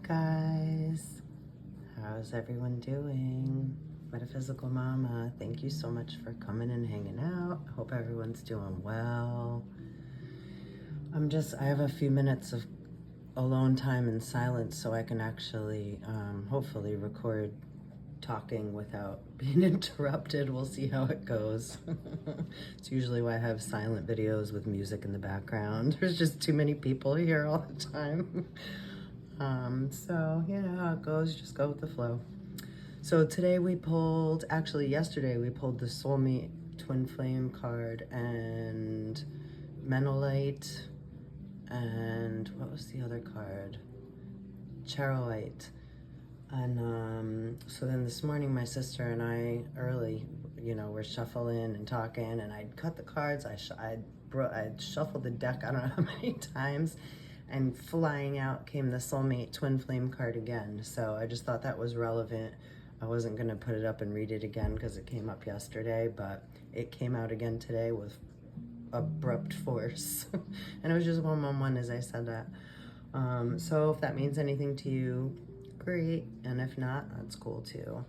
Hey guys, how's everyone doing? Metaphysical Mama, thank you so much for coming and hanging out. I hope everyone's doing well. I have a few minutes of alone time in silence so I can actually hopefully record talking without being interrupted. We'll see how it goes. It's usually why I have silent videos with music in the background. There's just too many people here all the time. So you know how it goes, just go with the flow. So today yesterday we pulled the Soulmate Twin Flame card and Menolite, and what was the other card? Charolite. And so then this morning my sister and I early, we're shuffling and talking, and I'd cut the cards, I'd shuffled the deck I don't know how many times, and flying out came the Soulmate Twin Flame card again. So I just thought that was relevant. I wasn't going to put it up and read it again because it came up yesterday, but it came out again today with abrupt force. And it was just 111 as I said that. So if that means anything to you, great. And if not, that's cool too.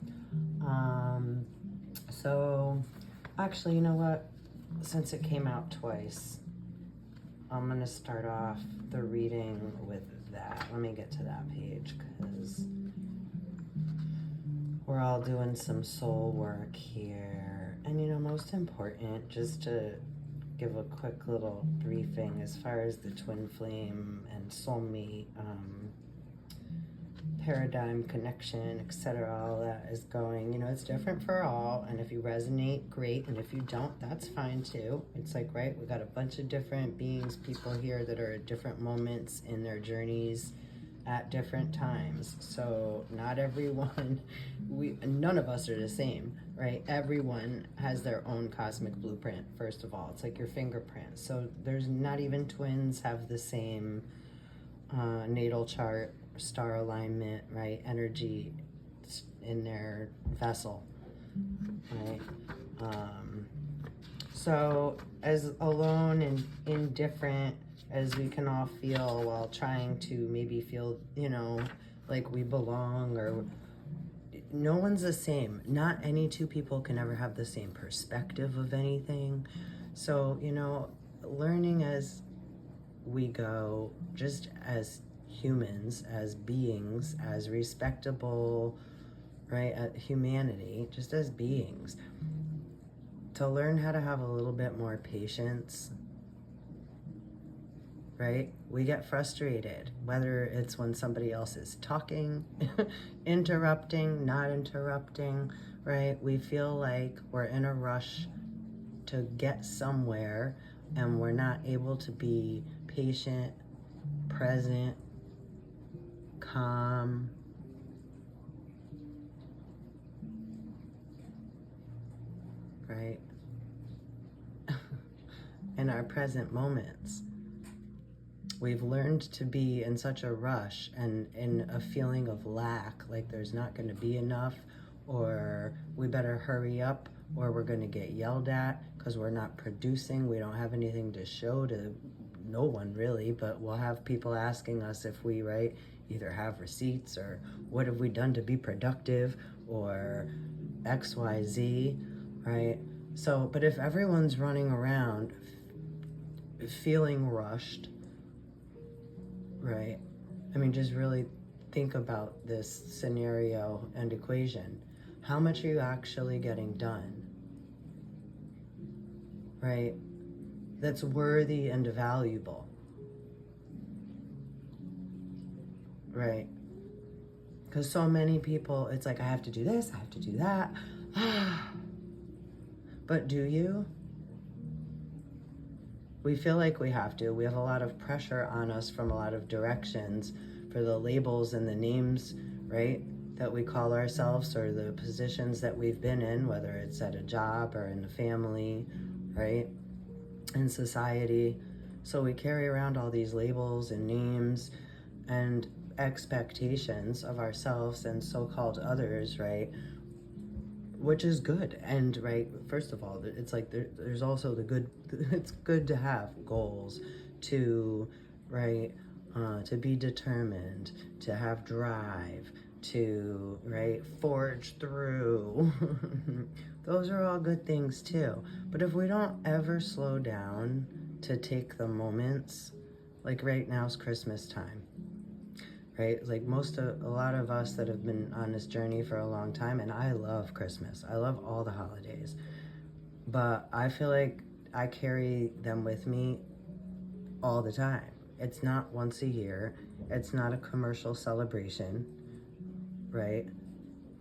So actually, you know what? Since it came out twice, I'm going to start off the reading with that. Let me get to that page because we're all doing some soul work here. And most important, just to give a quick little briefing as far as the twin flame and soulmate paradigm connection, etc., all that is going. It's different for all, and if you resonate, great, and if you don't, that's fine too. It's like, right, we got a bunch of different beings, people here that are at different moments in their journeys at different times. So not everyone, none of us are the same, right? Everyone has their own cosmic blueprint. First of all, it's like your fingerprint. So there's not even twins have the same natal chart, star alignment, right? Energy in their vessel, right? So as alone and indifferent as we can all feel while trying to maybe feel, like we belong, or no one's the same. Not any two people can ever have the same perspective of anything. So, learning as we go, just as humans, as beings, as respectable, right, humanity, just as beings, to learn how to have a little bit more patience, right? We get frustrated, whether it's when somebody else is talking, interrupting, not interrupting, right? We feel like we're in a rush to get somewhere, and we're not able to be patient, present, calm, right? In our present moments. We've learned to be in such a rush and in a feeling of lack, like there's not going to be enough, or we better hurry up, or we're going to get yelled at because we're not producing. We don't have anything to show to no one really, but we'll have people asking us if we, right, either have receipts or what have we done to be productive or XYZ, right? So, but if everyone's running around feeling rushed, right? I mean, just really think about this scenario and equation. How much are you actually getting done, right? That's worthy and valuable, right? Because so many people, it's like, I have to do this, I have to do that. But do you? We feel like we have to. We have a lot of pressure on us from a lot of directions for the labels and the names, right, that we call ourselves, or the positions that we've been in, whether it's at a job or in the family, right, in society. So we carry around all these labels and names and expectations of ourselves and so-called others, right, which is good. And right, first of all, it's like there's also the good. It's good to have goals, to, right, to be determined, to have drive, to, right, forge through. Those are all good things too. But if we don't ever slow down to take the moments, like right now's Christmas time, right? Like a lot of us that have been on this journey for a long time, and I love Christmas. I love all the holidays. But I feel like I carry them with me all the time. It's not once a year. It's not a commercial celebration, right?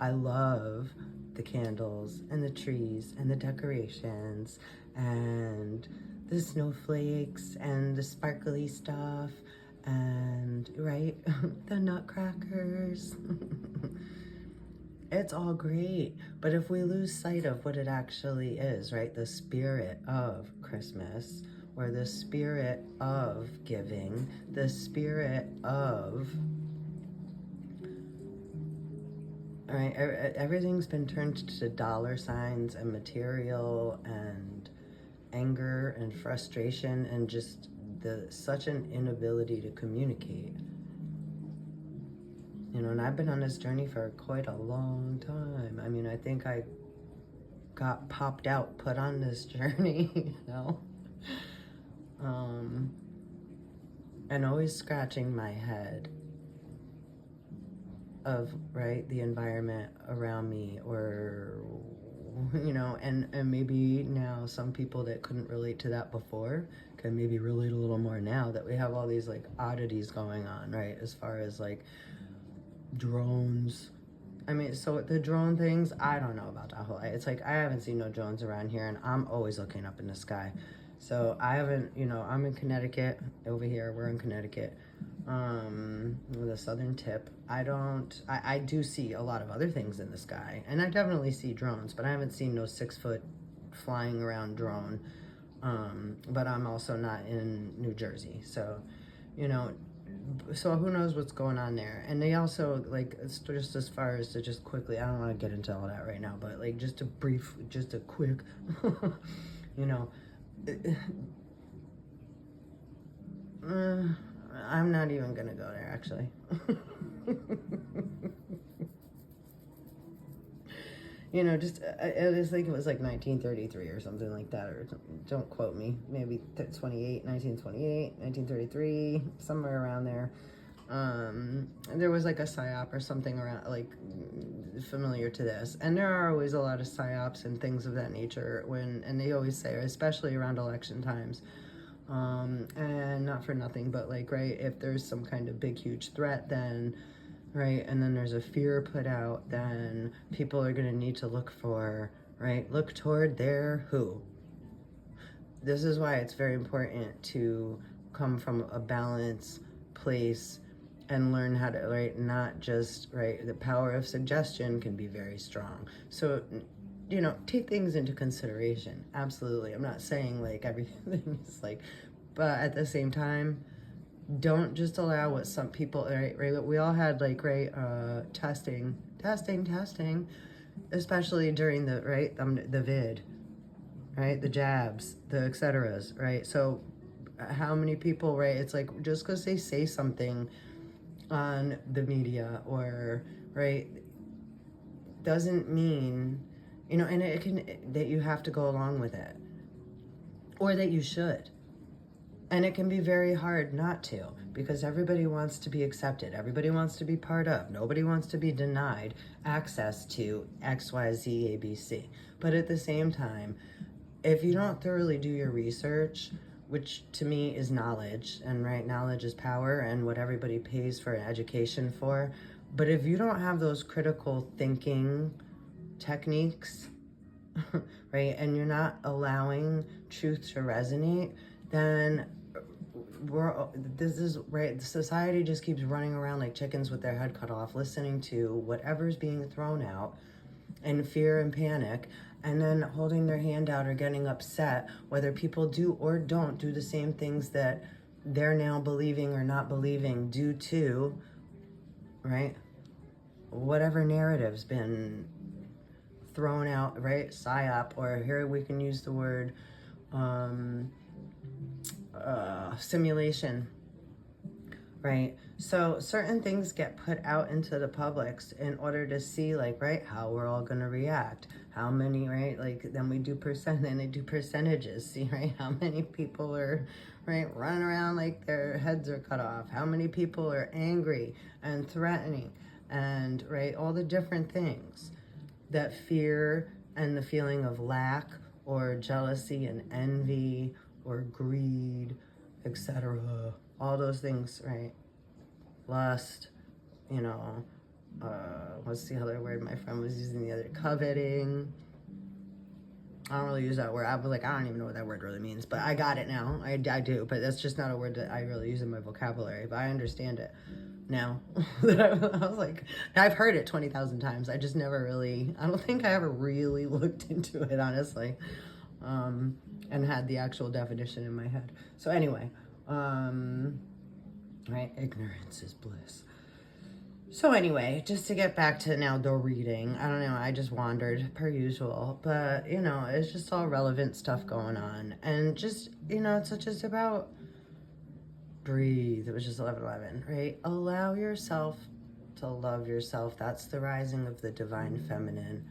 I love the candles and the trees and the decorations and the snowflakes and the sparkly stuff and, right, the nutcrackers. It's all great, but if we lose sight of what it actually is, right, the spirit of Christmas, or the spirit of giving, the spirit of, all right, everything's been turned to dollar signs and material and anger and frustration and just such an inability to communicate. You know, and I've been on this journey for quite a long time. I mean, I think I got popped out, put on this journey, you know? And always scratching my head of, right, the environment around me, or, you know, and maybe now some people that couldn't relate to that before can maybe relate a little more now that we have all these, like, oddities going on, right, as far as, like, drones. I mean, so the drone things, I don't know about that whole, it's like, I haven't seen no drones around here, and I'm always looking up in the sky. So I haven't, you know, I'm in Connecticut, over here, we're in Connecticut, with a southern tip. I do see a lot of other things in the sky, and I definitely see drones, but I haven't seen no 6-foot flying around drone. But I'm also not in New Jersey, so, you know, so who knows what's going on there. And they also, like, just as far as to just quickly, I don't want to get into all that right now, but like just a quick, you know, I'm not even gonna go there, actually. You know, just it was like, it was like 1933 or something like that, or don't quote me, maybe 1928, 1933, somewhere around there. There was like a psyop or something around, like, familiar to this, and there are always a lot of psyops and things of that nature and they always say, especially around election times, and not for nothing, but like, right, if there's some kind of big huge threat, then, right, and then there's a fear put out, then people are going to need to look toward their who. This is why it's very important to come from a balanced place and learn how to, right, not just, right, the power of suggestion can be very strong. So, you know, take things into consideration. Absolutely. I'm not saying like everything is like, but at the same time, don't just allow what some people, right, we all had, like, right, testing, especially during the, right, the vid, right, the jabs, the et ceteras, right? So how many people, right, it's like, just because they say something on the media or, right, doesn't mean, you know, and it can, that you have to go along with it, or that you should. And it can be very hard not to, because everybody wants to be accepted. Everybody wants to be part of. Nobody wants to be denied access to X, Y, Z, A, B, C. But at the same time, if you don't thoroughly do your research, which to me is knowledge, and right, knowledge is power and what everybody pays for an education for. But if you don't have those critical thinking techniques, right, and you're not allowing truth to resonate, then society just keeps running around like chickens with their head cut off, listening to whatever's being thrown out in fear and panic, and then holding their hand out or getting upset whether people do or don't do the same things that they're now believing or not believing due to, right, whatever narrative's been thrown out, right, psyop, or here we can use the word simulation right? So certain things get put out into the publics in order to see, like, right, how we're all going to react, how many, right, like, then we do then they do percentages, see, right, how many people are, right, running around like their heads are cut off, how many people are angry and threatening, and, right, all the different things that fear and the feeling of lack or jealousy and envy or greed, etc., all those things, right? Lust, you know, what's the other word my friend was using the other? Coveting. I don't really use that word. I was like, I don't even know what that word really means, but I got it now. I do, but that's just not a word that I really use in my vocabulary, but I understand it now. I was like, I've heard it 20,000 times. I just never really, I don't think I ever really looked into it, honestly, and had the actual definition in my head. So anyway, right, ignorance is bliss. So anyway, just to get back to now the reading, I don't know, I just wandered per usual, but, you know, it's just all relevant stuff going on, and just, you know, it's just about breathe. It was just 11:11, right? Allow yourself to love yourself. That's the rising of the divine feminine,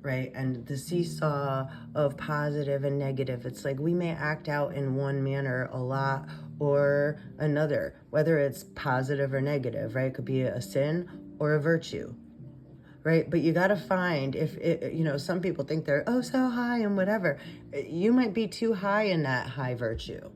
right? And the seesaw of positive and negative, it's like we may act out in one manner a lot or another, whether it's positive or negative, right? It could be a sin or a virtue, right? But you got to find, if it, you know, some people think they're, oh, so high and whatever. You might be too high in that high virtue.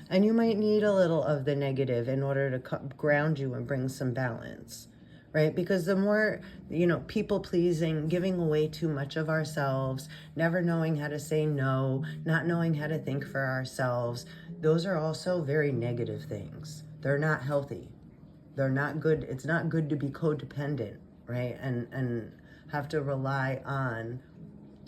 And you might need a little of the negative in order to ground you and bring some balance, right? Because the more, you know, people pleasing, giving away too much of ourselves, never knowing how to say no, not knowing how to think for ourselves, those are also very negative things. They're not healthy. They're not good. It's not good to be codependent, right? And have to rely on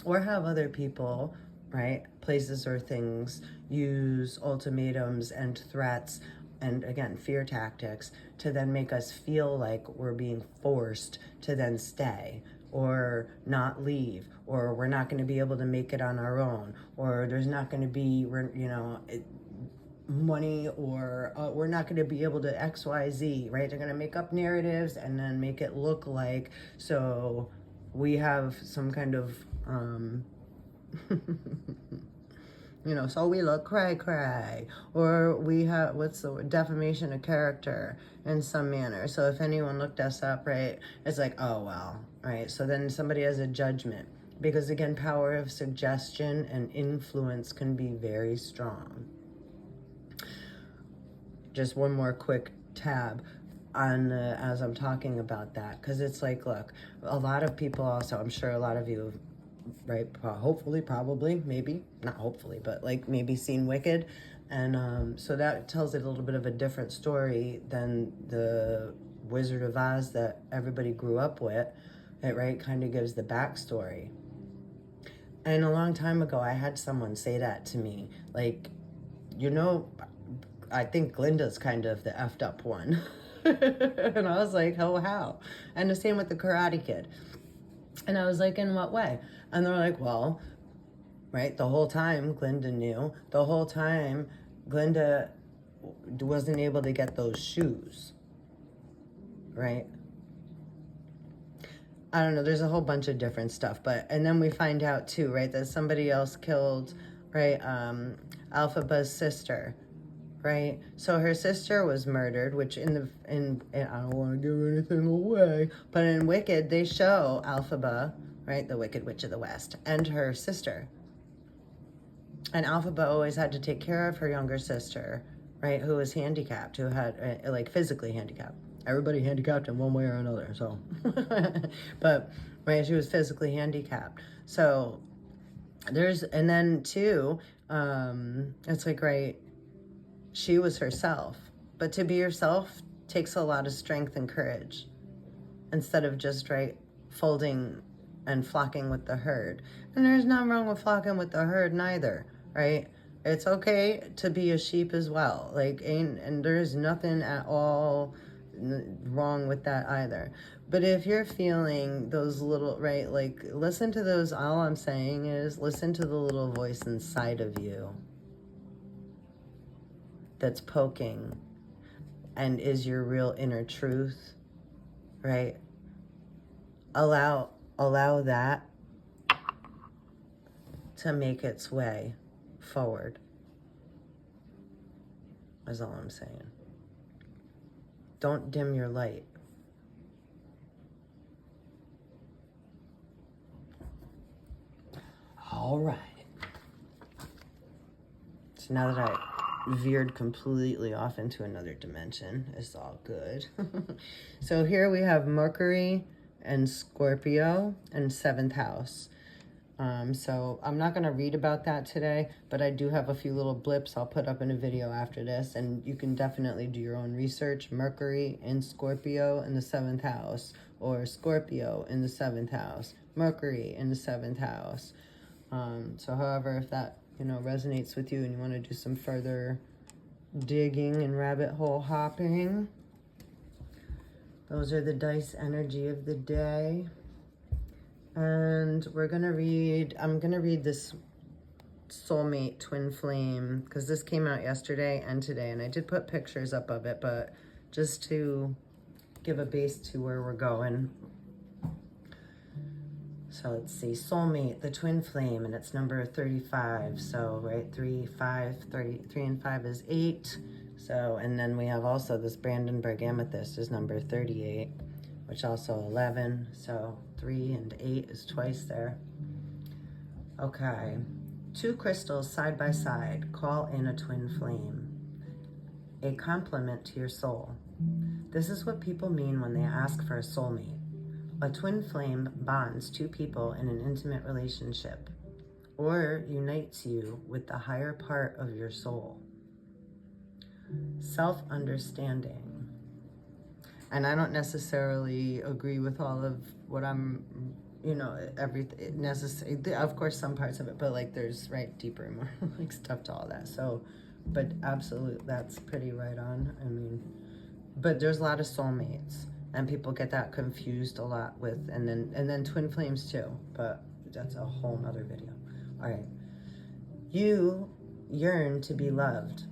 or have other people, right, places or things use ultimatums and threats and, again, fear tactics to then make us feel like we're being forced to then stay or not leave, or we're not going to be able to make it on our own, or there's not going to be, you know, money, or we're not going to be able to XYZ, right? They're going to make up narratives and then make it look like, so we have some kind of you know, so we look cray, or we have, what's the word, defamation of character in some manner. So if anyone looked us up, right, it's like, oh, well, right? So then somebody has a judgment, because again, power of suggestion and influence can be very strong. Just one more quick tab on as I'm talking about that, because it's like, look, a lot of people also, I'm sure a lot of you, right, hopefully, probably, maybe, not hopefully, but like maybe seen Wicked, and so that tells it a little bit of a different story than the Wizard of Oz that everybody grew up with. It, right, kind of gives the backstory. And a long time ago, I had someone say that to me, like, you know, I think Glinda's kind of the effed up one. And I was like, oh, how? And the same with the Karate Kid. And I was like, in what way? And they're like, well, right, the whole time Glinda knew, the whole time Glinda wasn't able to get those shoes, right? I don't know, there's a whole bunch of different stuff, but, and then we find out too, right, that somebody else killed, right, Alphaba's sister, right? So her sister was murdered, which in I don't want to give anything away, but in Wicked, they show Alphaba, right, the Wicked Witch of the West, and her sister. And Alphaba always had to take care of her younger sister, right, who was handicapped, who had, like, physically handicapped. Everybody handicapped in one way or another, so. But, right, she was physically handicapped. So, and then, too, it's like, right, she was herself. But to be yourself takes a lot of strength and courage, instead of just, right, folding and flocking with the herd. And there's nothing wrong with flocking with the herd neither, right? It's okay to be a sheep as well. Like, and there's nothing at all wrong with that either. But if you're feeling those little, right, like, listen to those, all I'm saying is listen to the little voice inside of you that's poking. and is your real inner truth, right? Allow that to make its way forward, is all I'm saying. Don't dim your light. All right. So now that I veered completely off into another dimension, it's all good. So here we have Mercury and Scorpio and 7th house. So I'm not going to read about that today, but I do have a few little blips I'll put up in a video after this, and you can definitely do your own research. Mercury in Scorpio in the 7th house, or Scorpio in the 7th house, Mercury in the 7th house. So however, if that, resonates with you and you want to do some further digging and rabbit hole hopping, those are the dice energy of the day. And I'm going to read this soulmate twin flame, because this came out yesterday and today, and I did put pictures up of it, but just to give a base to where we're going. So let's see, soulmate, the twin flame, and it's number 35. So, right, 3 and 5 is 8. So, and then we have also this Brandenburg amethyst is number 38, which also 11. So 3 and 8 is twice there. Okay, 2 crystals side by side call in a twin flame, a complement to your soul. This is what people mean when they ask for a soulmate. A twin flame bonds 2 people in an intimate relationship, or unites you with the higher part of your soul. Self-understanding. And I don't necessarily agree with all of what I'm, everything necessary. Of course, some parts of it, but like there's deeper, more like stuff to all that. So, but absolutely, that's pretty right on. I mean, but there's a lot of soulmates, and people get that confused a lot with, and then twin flames too. But that's a whole nother video. All right, you yearn to be loved,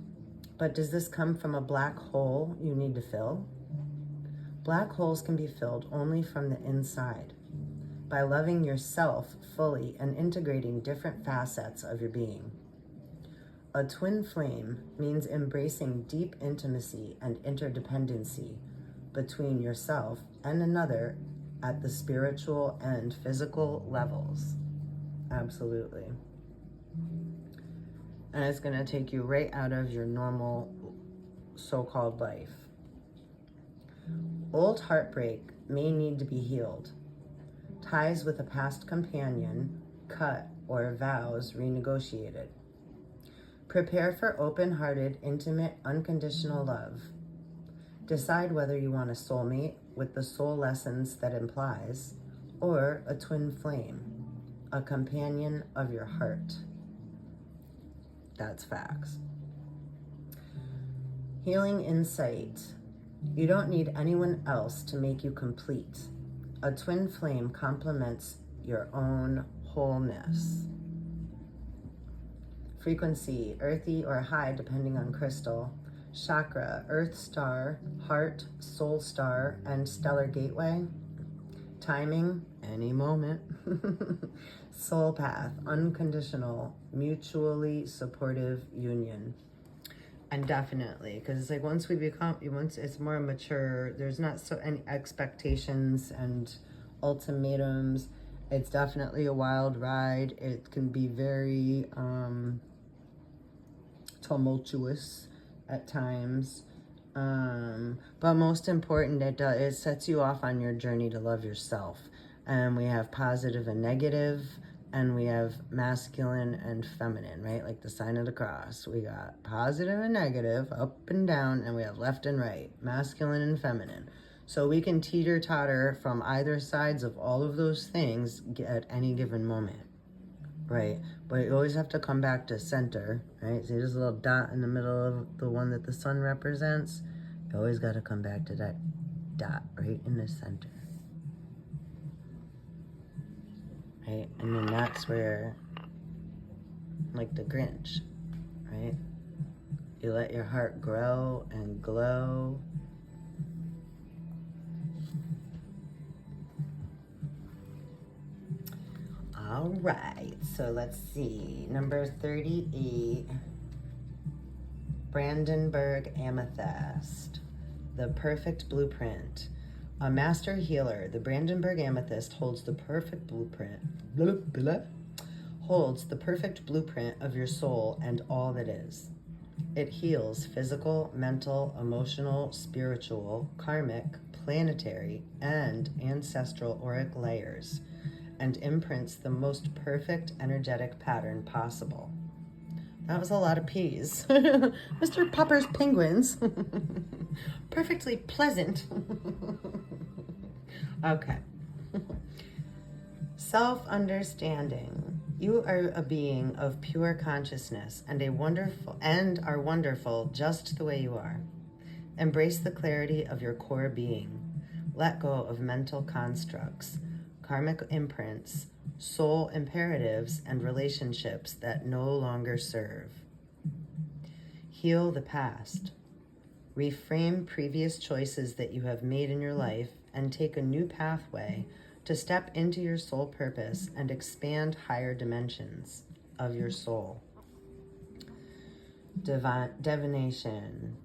but does this come from a black hole you need to fill? Black holes can be filled only from the inside, by loving yourself fully and integrating different facets of your being. A twin flame means embracing deep intimacy and interdependency between yourself and another at the spiritual and physical levels. Absolutely. And it's going to take you right out of your normal so-called life. Old heartbreak may need to be healed. Ties with a past companion cut or vows renegotiated. Prepare for open-hearted, intimate, unconditional love. Decide whether you want a soulmate with the soul lessons that implies, or a twin flame, a companion of your heart. That's facts. Healing insight. You don't need anyone else to make you complete. A twin flame complements your own wholeness. Frequency, earthy or high depending on crystal. Chakra, earth star, heart, soul star, and stellar gateway. Timing, any moment. Soul path, unconditional, mutually supportive union. And definitely, because it's like once it's more mature, there's not so any expectations and ultimatums. It's definitely a wild ride. It can be very tumultuous at times. But most important, it sets you off on your journey to love yourself. And we have positive and negative, and we have masculine and feminine, right? Like the sign of the cross. We got positive and negative, up and down, and we have left and right, masculine and feminine. So we can teeter-totter from either sides of all of those things at any given moment, right? But you always have to come back to center, right? See this little dot in the middle of the one that the sun represents? You always got to come back to that dot right in the center. Right? And then that's where, like the Grinch, right? You let your heart grow and glow. All right, so let's see. Number 38, Brandenburg Amethyst, the perfect blueprint. A master healer, the Brandenburg Amethyst holds the perfect blueprint. Holds the perfect blueprint of your soul and all that is. It heals physical, mental, emotional, spiritual, karmic, planetary, and ancestral auric layers, and imprints the most perfect energetic pattern possible. That was a lot of P's. Mr. Popper's Penguins. Perfectly pleasant. Okay. Self-understanding. You are a being of pure consciousness and are wonderful just the way you are. Embrace the clarity of your core being. Let go of mental constructs, karmic imprints, soul imperatives, and relationships that no longer serve. Heal the past. Reframe previous choices that you have made in your life and take a new pathway to step into your soul purpose and expand higher dimensions of your soul. Divination.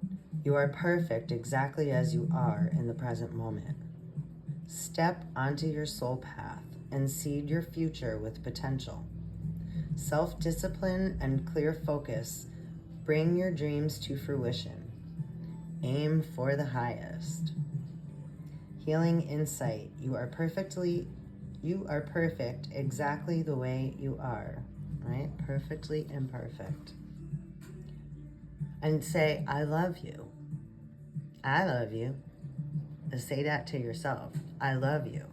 You are perfect exactly as you are in the present moment. Step onto your soul path and seed your future with potential. Self-discipline and clear focus bring your dreams to fruition. Aim for the highest. Healing insight. You are perfect exactly the way you are, right? Perfectly imperfect. And say, I love you. I love you. Say that to yourself. I love you.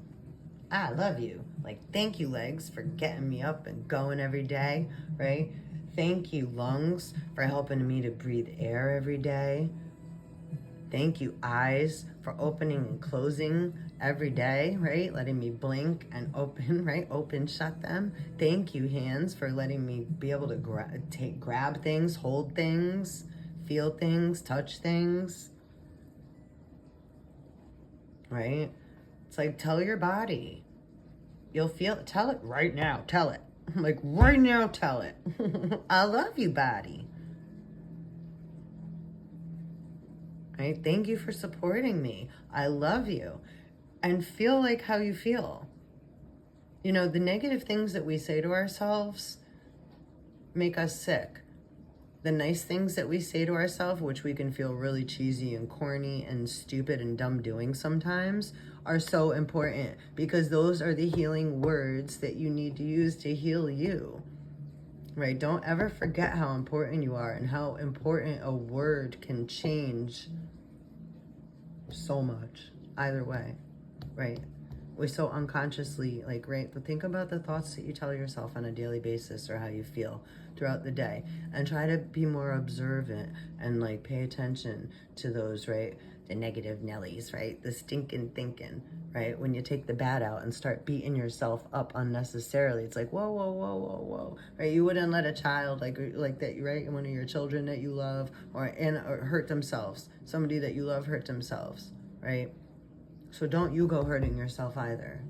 I love you. Like, thank you, legs, for getting me up and going every day, right? Thank you, lungs, for helping me to breathe air every day. Thank you, eyes, for opening and closing every day, right? Letting me blink and open, right? Open, shut them. Thank you, hands, for letting me be able to grab things, hold things, feel things, touch things, right? It's like, tell your body. You'll feel it. Tell it right now. Tell it. Like, right now, tell it. I love you, body. Right? Thank you for supporting me. I love you. And feel like how you feel. You know, the negative things that we say to ourselves make us sick. The nice things that we say to ourselves, which we can feel really cheesy and corny and stupid and dumb doing sometimes, are so important, because those are the healing words that you need to use to heal you. Right? Don't ever forget how important you are and how important a word can change so much either way, right? We so unconsciously, like, right, but think about the thoughts that you tell yourself on a daily basis, or how you feel throughout the day, and try to be more observant and, like, pay attention to those, right? The negative Nellies, right? The stinking thinking, right? When you take the bad out and start beating yourself up unnecessarily, it's like, whoa, whoa, whoa, whoa, whoa, right? You wouldn't let a child like that, right? One of your children that you love, or hurt themselves. Somebody that you love hurt themselves, right? So don't you go hurting yourself either,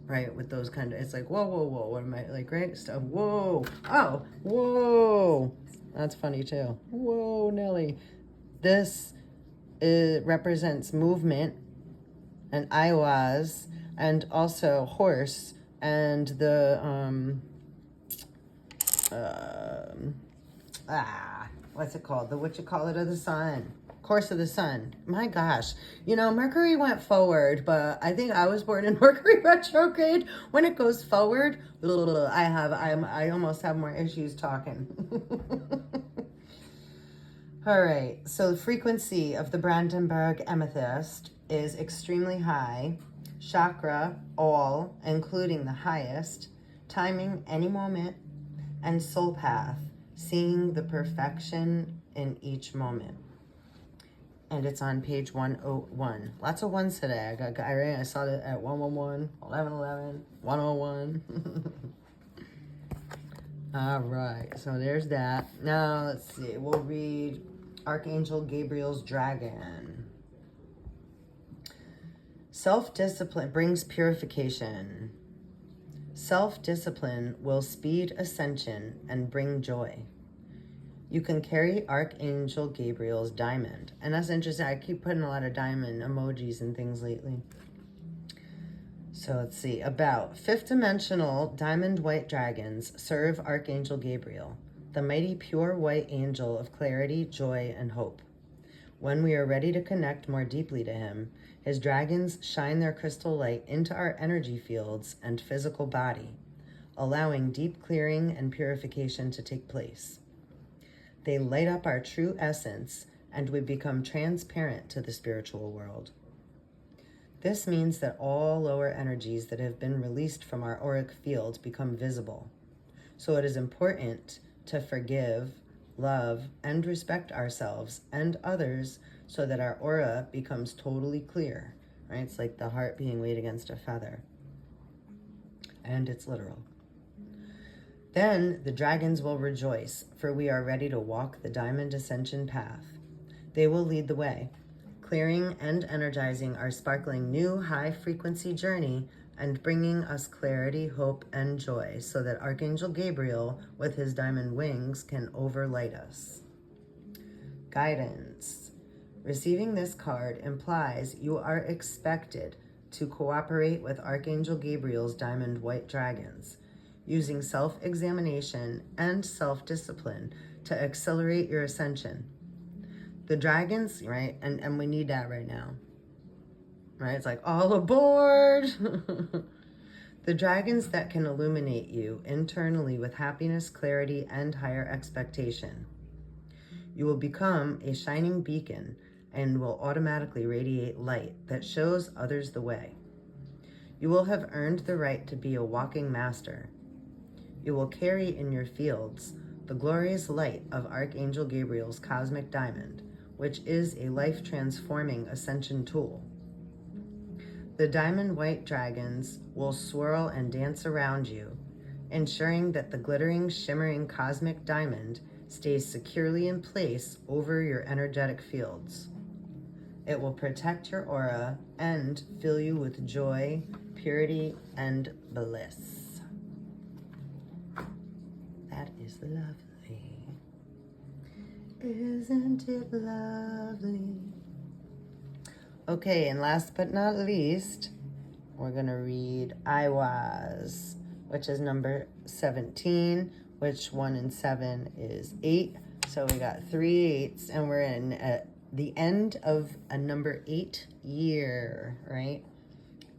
right? With those kind of, it's like, whoa, whoa, whoa, what am I, like, right? Stuff, whoa, oh, whoa. That's funny too. Whoa, Nelly. This represents movement and Iowas, and also horse, and the, what's it called? The, what you call it, of the sun. Course of the sun. My gosh. You know, Mercury went forward, but I think I was born in Mercury retrograde. When it goes forward, I almost have more issues talking. All right. So the frequency of the Brandenburg Amethyst is extremely high. Chakra, all, including the highest. Timing, any moment. And soul path, seeing the perfection in each moment. And it's on page 101. Lots of ones today. I saw it at 111, 1111, 101. All right, so there's that. Now, let's see. We'll read Archangel Gabriel's dragon. Self-discipline brings purification. Self-discipline will speed ascension and bring joy. You can carry Archangel Gabriel's diamond. And that's interesting. I keep putting a lot of diamond emojis and things lately. So let's see. About fifth dimensional diamond white dragons serve Archangel Gabriel, the mighty pure white angel of clarity, joy, and hope. When we are ready to connect more deeply to him, his dragons shine their crystal light into our energy fields and physical body, allowing deep clearing and purification to take place. They light up our true essence, and we become transparent to the spiritual world. This means that all lower energies that have been released from our auric field become visible. So it is important to forgive, love, and respect ourselves and others so that our aura becomes totally clear, right? It's like the heart being weighed against a feather. And it's literal. Then the dragons will rejoice, for we are ready to walk the diamond ascension path. They will lead the way, clearing and energizing our sparkling new high-frequency journey and bringing us clarity, hope, and joy so that Archangel Gabriel, with his diamond wings, can overlight us. Guidance. Receiving this card implies you are expected to cooperate with Archangel Gabriel's diamond white dragons, using self-examination and self-discipline to accelerate your ascension. The dragons, right, and we need that right now, right? It's like, all aboard! The dragons that can illuminate you internally with happiness, clarity, and higher expectation. You will become a shining beacon and will automatically radiate light that shows others the way. You will have earned the right to be a walking master. You will carry in your fields the glorious light of Archangel Gabriel's cosmic diamond, which is a life-transforming ascension tool. The diamond white dragons will swirl and dance around you, ensuring that the glittering, shimmering cosmic diamond stays securely in place over your energetic fields. It will protect your aura and fill you with joy, purity, and bliss. That is lovely. Isn't it lovely? Okay, and last but not least, we're going to read I Was, which is number 17, which 1 and 7 is 8. So we got 3 8s, and we're in at the end of a number 8 year, right?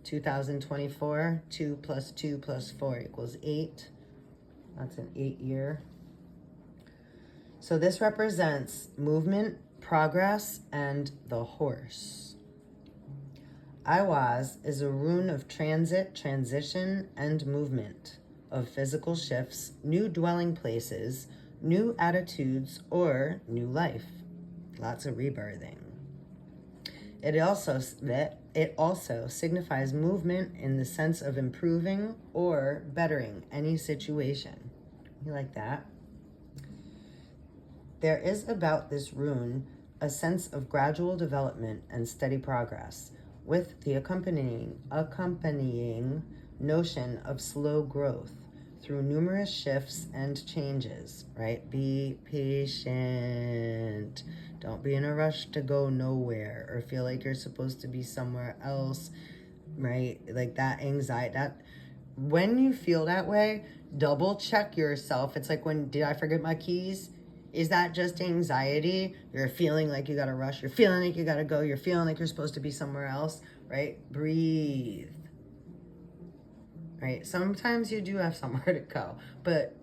2024, 2 plus 2 plus 4 equals 8. That's an 8 year. So this represents movement, progress, and the horse. Iwaz is a rune of transit, transition, and movement, of physical shifts, new dwelling places, new attitudes, or new life. Lots of rebirthing. It also signifies movement in the sense of improving or bettering any situation. You like that? There is about this rune a sense of gradual development and steady progress, with the accompanying notion of slow growth through numerous shifts and changes, right? Be patient. Don't be in a rush to go nowhere or feel like you're supposed to be somewhere else, right? Like that anxiety, when you feel that way, double check yourself. It's like when, did I forget my keys? Is that just anxiety? You're feeling like you gotta rush. You're feeling like you gotta go. You're feeling like you're supposed to be somewhere else, right? Breathe. Right? Sometimes you do have somewhere to go, but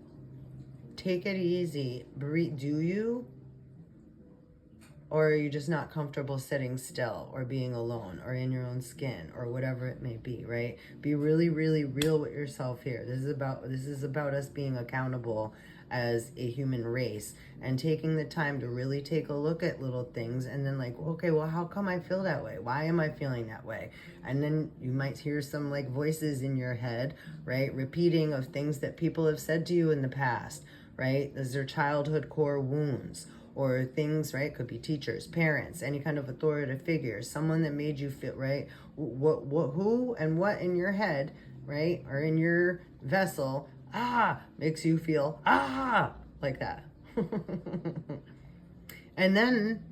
take it easy. Breathe. Do you? Or are you just not comfortable sitting still or being alone or in your own skin or whatever it may be, right? Be really, really real with yourself here. This is about us being accountable as a human race and taking the time to really take a look at little things and then like, okay, well, how come I feel that way? Why am I feeling that way? And then you might hear some like voices in your head, right? Repeating of things that people have said to you in the past, right? Those are childhood core wounds. or things, right? Could be teachers, parents, any kind of authoritative figure, someone that made you feel, right? Who and what in your head, right? Or in your vessel, makes you feel, like that. And then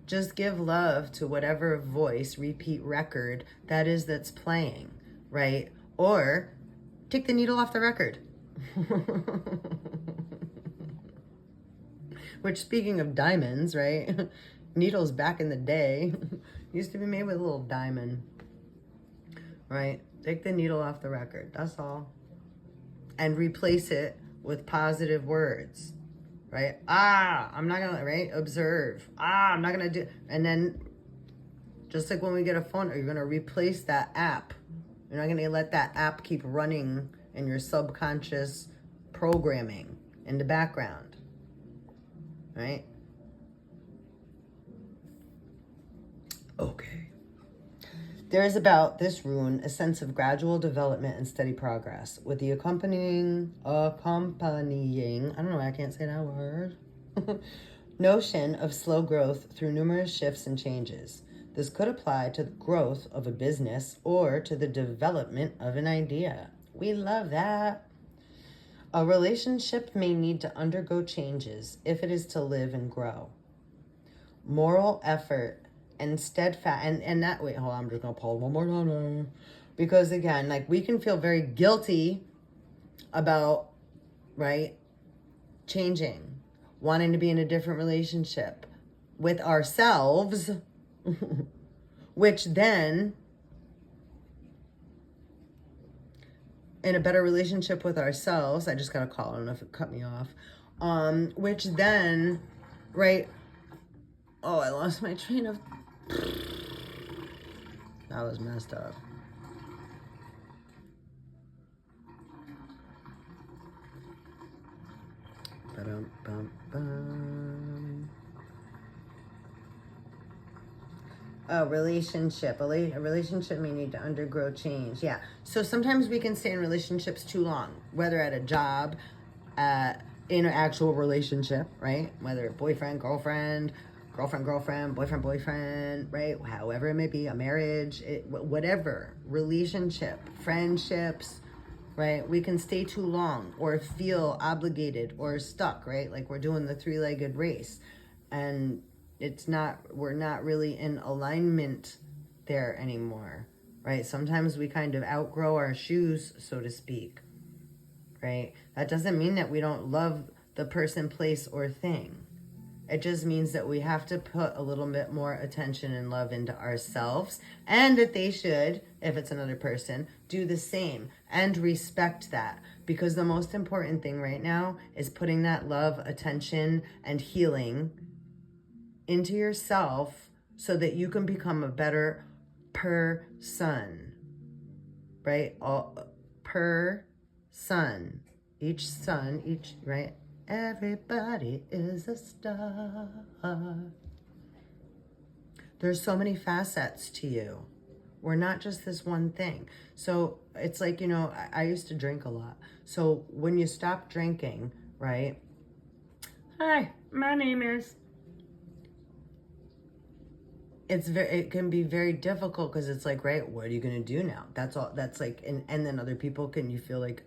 just give love to whatever voice, repeat record that is that's playing, right? Or take the needle off the record. Which, speaking of diamonds, right? Needles back in the day used to be made with a little diamond, right? Take the needle off the record. That's all. And replace it with positive words, right? I'm not gonna, right? Observe. I'm not gonna do. And then, just like when we get a phone, you're gonna replace that app. You're not gonna let that app keep running in your subconscious programming in the background, right? Okay. There is about this rune a sense of gradual development and steady progress, with the accompanying, I don't know why I can't say that word, notion of slow growth through numerous shifts and changes. This could apply to the growth of a business or to the development of an idea. We love that. A relationship may need to undergo changes if it is to live and grow. Moral effort and steadfast, and that, wait, hold on, I'm just gonna pause one more time. Because again, like, we can feel very guilty about, right, changing, wanting to be in a different relationship with ourselves, which then, in a better relationship with ourselves, I just got a call, I don't know if it cut me off, which then, right, I lost my train of, that was messed up. Ba-dum-bum-bum. A relationship. A relationship may need to undergo change. Yeah. So sometimes we can stay in relationships too long, whether at a job, in an actual relationship, right? Whether boyfriend, girlfriend, boyfriend, right? However it may be, a marriage, whatever, relationship, friendships, right? We can stay too long or feel obligated or stuck, right? Like we're doing the three-legged race, and we're not really in alignment there anymore, right? Sometimes we kind of outgrow our shoes, so to speak, right? That doesn't mean that we don't love the person, place, or thing. It just means that we have to put a little bit more attention and love into ourselves, and that they should, if it's another person, do the same and respect that. Because the most important thing right now is putting that love, attention, and healing into yourself so that you can become a better person, right? Each sun, right? Everybody is a star. There's so many facets to you. We're not just this one thing. So it's like, I used to drink a lot. So when you stop drinking, right? Hi, my name is. It can be very difficult because it's like, right, what are you going to do now? That's all. That's like, and then other people you feel like,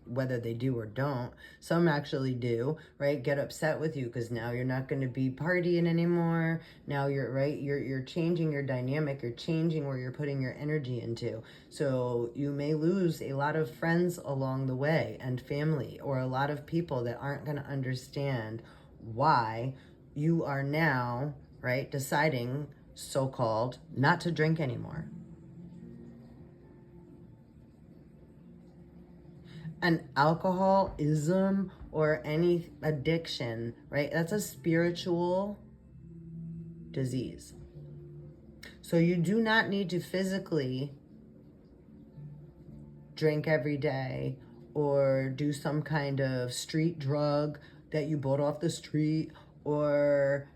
whether they do or don't, some actually do, right, get upset with you because now you're not going to be partying anymore. Now you're changing your dynamic, you're changing where you're putting your energy into. So you may lose a lot of friends along the way and family, or a lot of people that aren't going to understand why you are now, right, deciding, so-called, not to drink anymore. An alcoholism or any addiction, right? That's a spiritual disease. So you do not need to physically drink every day or do some kind of street drug that you bought off the street, or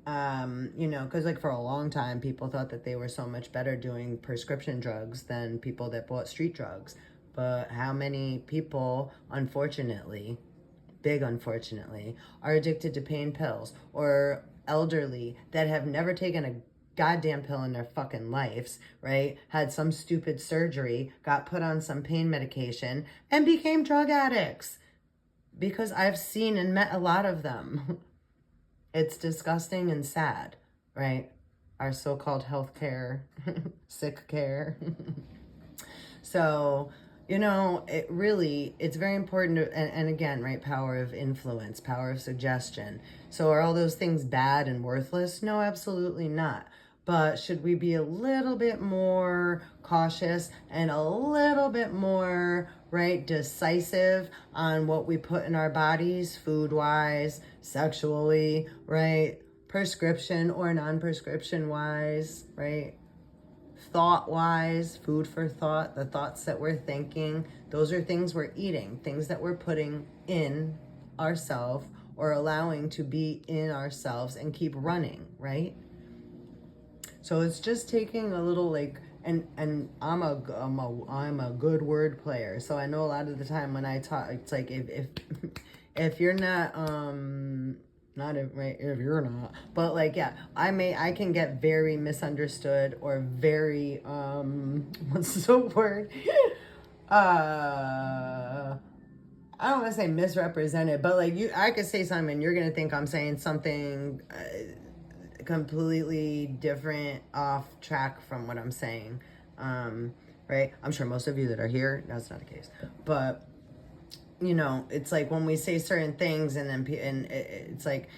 because like for a long time people thought that they were so much better doing prescription drugs than people that bought street drugs. But how many people, unfortunately, big unfortunately, are addicted to pain pills, or elderly that have never taken a goddamn pill in their fucking lives, right? Had some stupid surgery, got put on some pain medication, and became drug addicts. Because I've seen and met a lot of them. It's disgusting and sad, right? Our so-called healthcare, sick care. So, you know, it's very important to, and again, right, power of influence, power of suggestion. So are all those things bad and worthless? No, absolutely not. But should we be a little bit more cautious and a little bit more, right, decisive on what we put in our bodies, food-wise, sexually, right, prescription or non-prescription wise, right? Thought-wise, food for thought, the thoughts that we're thinking, those are things we're eating, things that we're putting in ourselves or allowing to be in ourselves and keep running, right? So it's just taking a little like, and I'm a good word player, so I know a lot of the time when I talk, it's like if you're not not if, right, if you're not, but like, yeah, I can get very misunderstood or very what's the word? I don't want to say misrepresented, but like I could say something and you're gonna think I'm saying something completely different, off track from what I'm saying, right? I'm sure most of you that are here, that's not the case, but you know, it's like when we say certain things and then it's like,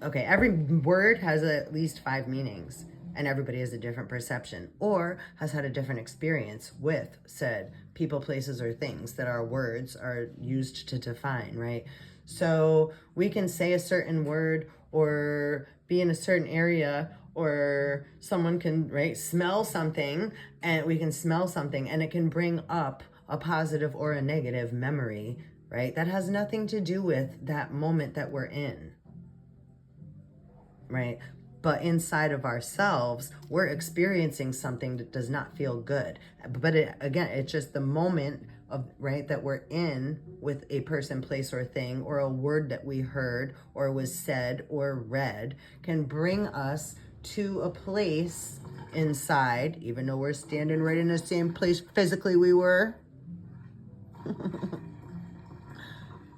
okay, every word has at least 5 meanings and everybody has a different perception or has had a different experience with said people, places, or things that our words are used to define, right? So we can say a certain word or be in a certain area, or someone can, right, smell something, and we can smell something and it can bring up a positive or a negative memory, right? That has nothing to do with that moment that we're in, right? But inside of ourselves, we're experiencing something that does not feel good. But again, it's just the moment of, right, that we're in with a person, place, or thing, or a word that we heard or was said or read can bring us to a place inside, even though we're standing right in the same place physically we were.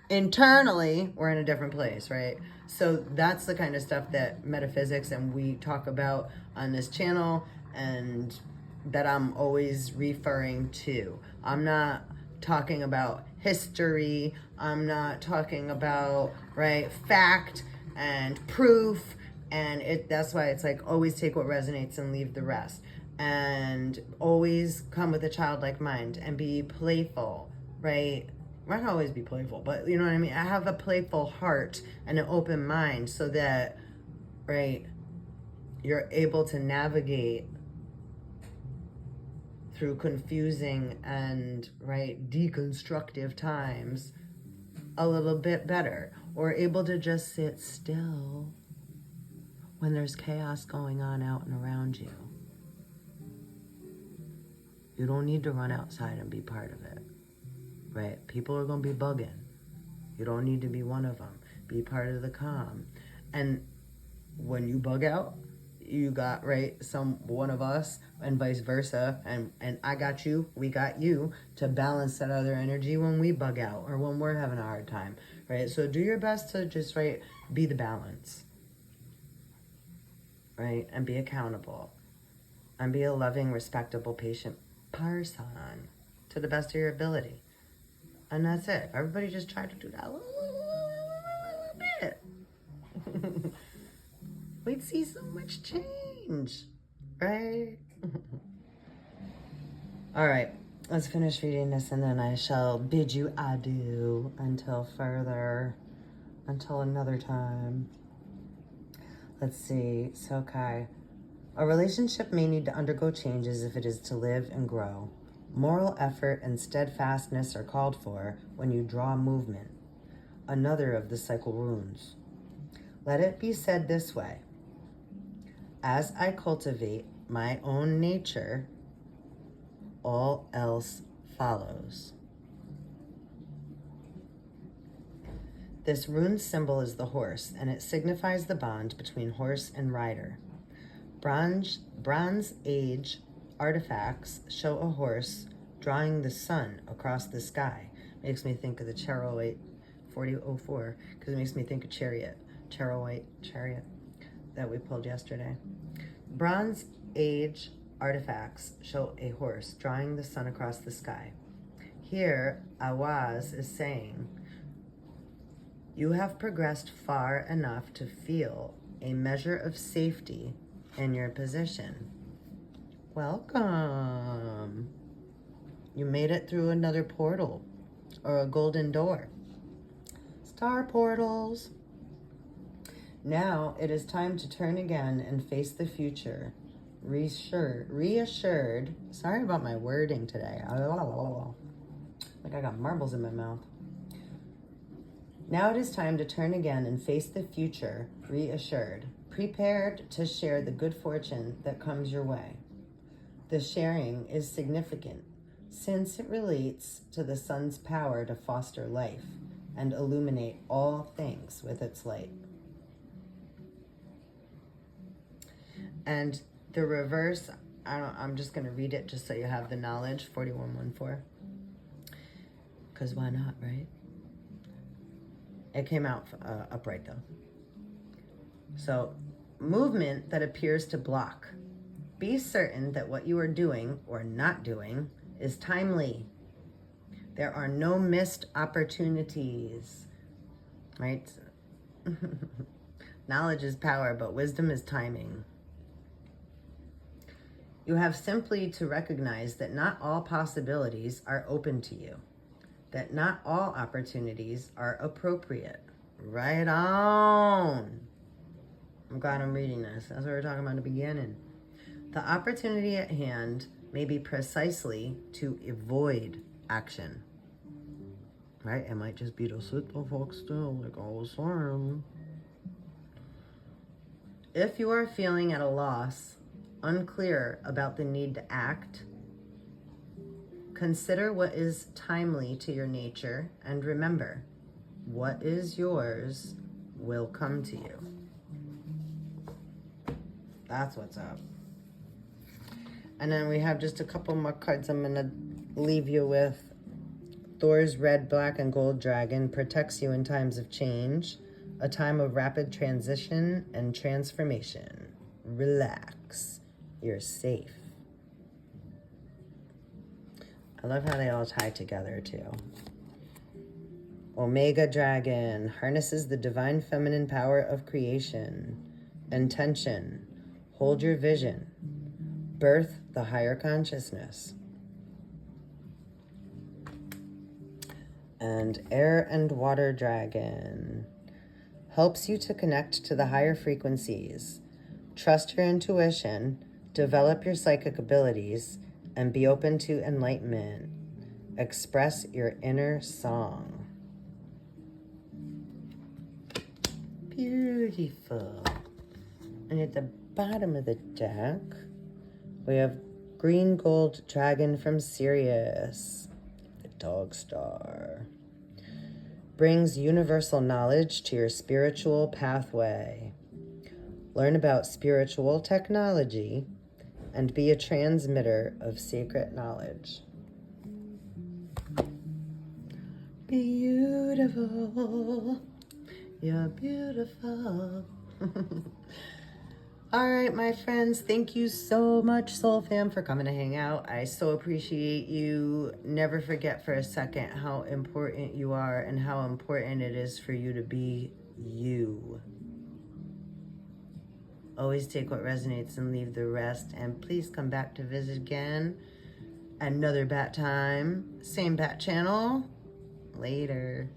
Internally, we're in a different place, right? So that's the kind of stuff that metaphysics and we talk about on this channel, and that I'm always referring to. I'm not talking about history. I'm not talking about, right, fact and proof. And that's why it's like, always take what resonates and leave the rest. And always come with a childlike mind and be playful, right? I can always be playful, but you know what I mean? I have a playful heart and an open mind so that, right, you're able to navigate through confusing and, right, deconstructive times a little bit better, or able to just sit still when there's chaos going on out and around you. You don't need to run outside and be part of it, right? People are going to be bugging. You don't need to be one of them. Be part of the calm. And when you bug out, you got, right, one of us, and vice versa, and I got you, we got you, to balance that other energy when we bug out or when we're having a hard time, right? So do your best to just, right, be the balance, right? And be accountable. And be a loving, respectable, patient person to the best of your ability. And that's it. Everybody just try to do that a little bit. We'd see so much change, right? All right, let's finish reading this and then I shall bid you adieu until another time. Let's see, Sokai. A relationship may need to undergo changes if it is to live and grow. Moral effort and steadfastness are called for when you draw movement. Another of the cycle runes. Let it be said this way. As I cultivate my own nature, all else follows. This rune symbol is the horse, and it signifies the bond between horse and rider. Bronze Age artifacts show a horse drawing the sun across the sky. Makes me think of the Chariot 4004, because it makes me think of Chariot that we pulled yesterday. Bronze Age artifacts show a horse drawing the sun across the sky. Here, Awaz is saying, you have progressed far enough to feel a measure of safety in your position. Welcome. You made it through another portal or a golden door. Star portals. Now it is time to turn again and face the future. Reassured. Sorry about my wording today. Like I got marbles in my mouth. Now it is time to turn again and face the future, reassured, prepared to share the good fortune that comes your way. The sharing is significant since it relates to the sun's power to foster life and illuminate all things with its light. And the reverse, I'm just going to read it just so you have the knowledge, 4114. Because why not, right? It came out upright though. So, movement that appears to block. Be certain that what you are doing or not doing is timely. There are no missed opportunities, right? Knowledge is power, but wisdom is timing. You have simply to recognize that not all possibilities are open to you, that not all opportunities are appropriate. Right on. I'm glad I'm reading this. That's what we were talking about in the beginning. The opportunity at hand may be precisely to avoid action. Right? It might just be to sit the fuck still, like I was saying. If you are feeling at a loss, unclear about the need to act, consider what is timely to your nature, and remember, what is yours will come to you. That's what's up. And then we have just a couple more cards I'm going to leave you with. Thor's red, black, and gold dragon protects you in times of change, a time of rapid transition and transformation. Relax. You're safe. I love how they all tie together, too. Omega Dragon harnesses the divine feminine power of creation. Intention. Hold your vision. Birth the higher consciousness. And Air and Water Dragon helps you to connect to the higher frequencies. Trust your intuition, develop your psychic abilities, and be open to enlightenment. Express your inner song. Beautiful. And at the bottom of the deck, we have Green Gold Dragon from Sirius, the Dog Star. Brings universal knowledge to your spiritual pathway. Learn about spiritual technology and be a transmitter of sacred knowledge. Beautiful. You're beautiful. All right, my friends, thank you so much, Soul Fam, for coming to hang out. I so appreciate you. Never forget for a second how important you are and how important it is for you to be you. Always take what resonates and leave the rest. And please come back to visit again. Another bat time. Same bat channel. Later.